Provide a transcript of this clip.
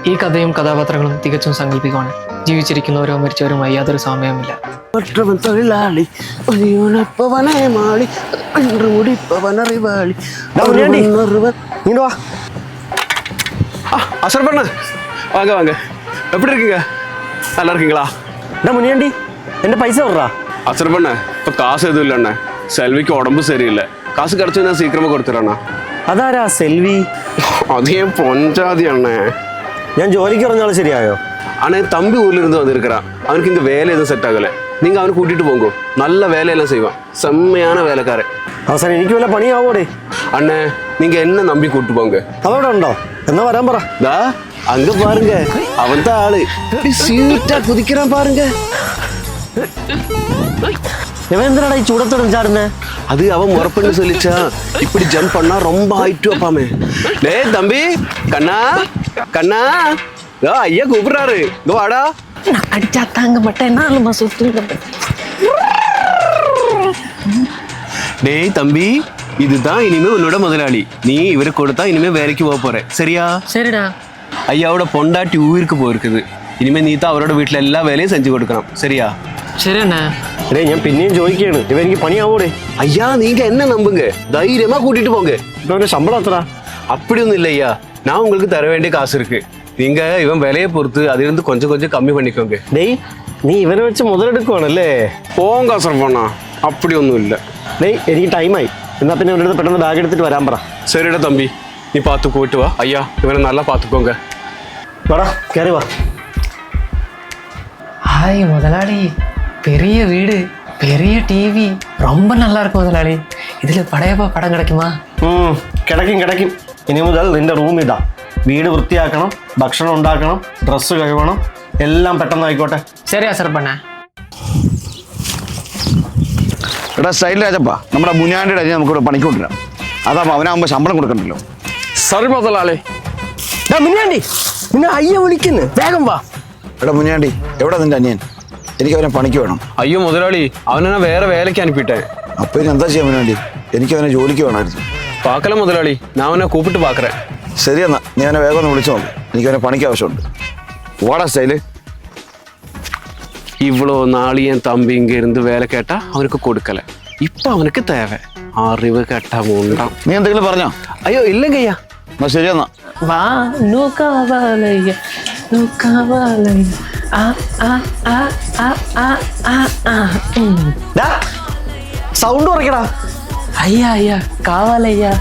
ഈ കഥയും കഥാപാത്രങ്ങളും തികച്ചും സങ്കല്പിക്കുവാണ്. ജീവിച്ചിരിക്കുന്നവരോ മരിച്ചവരുമായി യാതൊരു സാമ്യവുമില്ല. തൊഴിലാളി அசர் பண்ண வாங்க வாங்க, எப்படி இருக்கீங்க? நல்லா இருக்கீங்களா? முனியாண்டி என்ன பைசா விடுறா? அசர் பண்ண இப்போ காசு எதுவும் இல்லைண்ணே. செல்விக்கு உடம்பு சரியில்லை. காசு கிடச்சி நான் சீக்கிரமாக கொடுத்துறேண்ணா. അതാരാ സെൽവി? அதே பொஞ்சாதி அண்ணே. ഞാൻ ജോലിക്ക് ഇറങ്ങാലും ശരിയായോ? அண்ணே தம்பி ஊர்லேருந்து வந்திருக்கிறான். அவனுக்கு இங்கே வேலை எதுவும் செட் ஆகலை. நீங்கள் அவனை கூட்டிகிட்டு போங்கோ. நல்ல வேலையெல்லாம் செய்வான். செம்மையான வேலைக்காரன். അവസാനം എനിക്ക് വല്ല പണിയാവോടെ? அண்ணே நீங்கள் என்ன நம்பி கூப்பிட்டு போங்க. അതവിടെ ഉണ്ടോ? എന്നാ വരാൻ പറ. தா அங்கே பாருங்க, அவன் தான் ஆளு. சீட்டா குதிக்கிறான் பாருங்க. ഇവൻ എന്തിനാടാ ഈ ചൂടത്തോടും ചാടുന്നേ? அது அவன் முறப்பண்ணு சொல்லிச்சா, இப்படி ஜம்ப் பண்ணா ரொம்ப ஹைட்டு வைப்பாமே. டேய் தம்பி, கண்ணா கண்ணா, ஐயா கூப்பிடுறாரு, இங்க வாடா. அடிச்சா தாங்க மாட்டேன். டேய் தம்பி, இதுதான் இனிமே உன்னோட முதலாளி. நீ இவரை கொடுத்தா இனிமே வேலைக்கு போக போற, சரியா? சரிடா. ஐயாவோட பொண்டாட்டி ஊருக்கு போயிருக்குது. இனிமே நீ தான் அவரோட வீட்டுல எல்லா வேலையும் செஞ்சு கொடுக்கணும், சரியா? சரி அண்ணா. ഡേ ഞാൻ പിന്നെയും ചോദിക്കുകയാണ്, ഇവ എനിക്ക് പണിയാവൂടെ? ஐயா நீங்க என்ன நம்புங்க, தைரியமா கூட்டிட்டு போங்க. ഇവന്റെ ശമ്പളം എത്ര? அப்படி ஒன்றும் இல்லை ஐயா, நான் உங்களுக்கு தர வேண்டிய காசு இருக்கு. நீங்க இவன் விலையை பொறுத்து அதிலிருந்து கொஞ்சம் கொஞ்சம் கம்மி பண்ணிக்கோங்க. ഡേയ് നീ ഇവനെ വെച്ച് മുതലെടുക്കുവാണല്ലേ? போங்க சார் போனா, அப்படி ஒன்றும் இல்லை. ഡേയ് എനിക്ക് ടൈമായി. എന്നാ പിന്നെ ഇവരുടെ അടുത്ത് പെട്ടെന്ന് ബാഗ് എടുത്തിട്ട് വരാൻ പറ. சரிடா தம்பி, நீ பார்த்து போயிட்டு வா. ஐயா இவனை நல்லா பார்த்துக்கோங்க. വാടാ കയറി വാ. ஹாய் முதலாளி, பெரிய வீடு, பெரிய டிவி, ரொம்ப நல்லா இருக்கும் முதலாளி. இதுல படையப்பா படம் கிடைக்குமா? കിടക്കും കിടക്കും. ഇനി മുതൽ നിന്റെ റൂം ഇതാ. വീട് വൃത്തിയാക്കണം, ഭക്ഷണം ഉണ്ടാക്കണം, ഡ്രസ്സ് കഴുകണം, എല്ലാം പെട്ടെന്ന് ആയിക്കോട്ടെ. சரியா சார் பண்ண. എടാ സ്റ്റൈൽ രാജപ്പ, നമ്മുടെ മുനിയാണ്ടിയുടെ അരി നമുക്കിവിടെ പണിക്ക് കൊണ്ടുവരാം. അതാകുമ്പോൾ അവനാകുമ്പോൾ ശമ്പളം കൊടുക്കണ്ടല്ലോ. சரி முதலாளி. മുനിയാണ്ടി നിന്നെ അയ്യ വിളിക്കുന്നു, വേഗം വാ. എടാ മുനിയാണ്ടി, എവിടെ നിന്റെ അനിയൻ? എനിക്ക് അവനെ പണിക്ക് വേണം. ஐயோ முதலாளி, அவனை நான் வேற வேலைக்கு அனுப்பிட்டேன். അപ്പോൾ ഇനി എന്താ ചെയ്യാൻ മുനിയാണ്ടി? എനിക്ക് അവനെ ജോലിക്ക് വേണമായിരുന്നു. பார்க்கல முதலாளி, நான் அவனை கூப்பிட்டு பார்க்குறேன். ശരി എന്നാ, നീ അവനെ വേഗം ഒന്ന് വിളിച്ചു നോക്ക്. എനിക്ക് അവനെ പണിക്ക് ആവശ്യമുണ്ട്. വാടാ സ്റ്റൈല്. இவ்வளோ நாள் என் தம்பி இங்கே இருந்து வேலை கேட்டா அவனுக்கு கொடுக்கல. இப்போ அவனுக்கு தேவை அறிவு கட்ட உண்டாம். നീ എന്തെങ്കിലും പറഞ്ഞോ? ஐயோ இல்லைங்க ஐயா. എന്നാ ശരി എന്നാ. வா நூக்காவாலைய நூக்காவாலைய ஆ ஆ ஆ ஆ ஆ ஆ ஆ. സൗണ്ട് കുറയ്ക്കടാ. ஐயா ஐயா காவாலையா.